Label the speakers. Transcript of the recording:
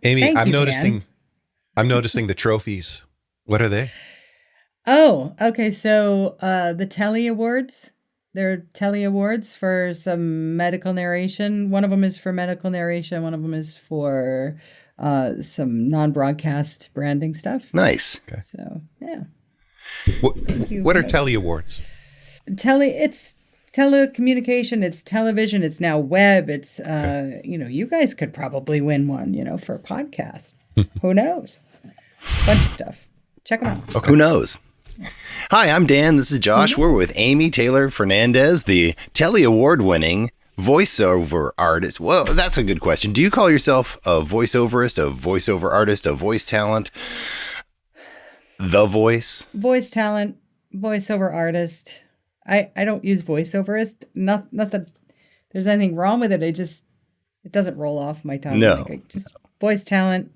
Speaker 1: Amy,
Speaker 2: Thank
Speaker 1: I'm
Speaker 2: you, Dan.
Speaker 1: noticing the trophies. What are they?
Speaker 2: Oh, okay. So the Telly Awards, they're Telly Awards for some medical narration. One of them is for medical narration. One of them is for some non-broadcast branding stuff.
Speaker 3: Nice.
Speaker 1: Okay.
Speaker 2: So yeah,
Speaker 1: What
Speaker 2: thank you
Speaker 1: what
Speaker 2: for
Speaker 1: are
Speaker 2: noticing.
Speaker 1: Telly Awards?
Speaker 2: It's telecommunication, it's television, it's now web. It's
Speaker 1: Okay.
Speaker 2: you guys could probably win one, for a podcast. Who knows? Bunch of stuff. Check them out.
Speaker 1: Okay.
Speaker 3: Who knows? Hi, I'm Dan. This is Josh. We're with Amy Taylor Fernandez, the Telly Award-winning voiceover artist. Well, that's a good question. Do you call yourself a voiceoverist, a voiceover artist, a voice talent, the voice?
Speaker 2: Voice talent, voiceover artist. I don't use voiceoverist. Not that there's anything wrong with it. It doesn't roll off my tongue.
Speaker 3: No.
Speaker 2: Like, just voice talent,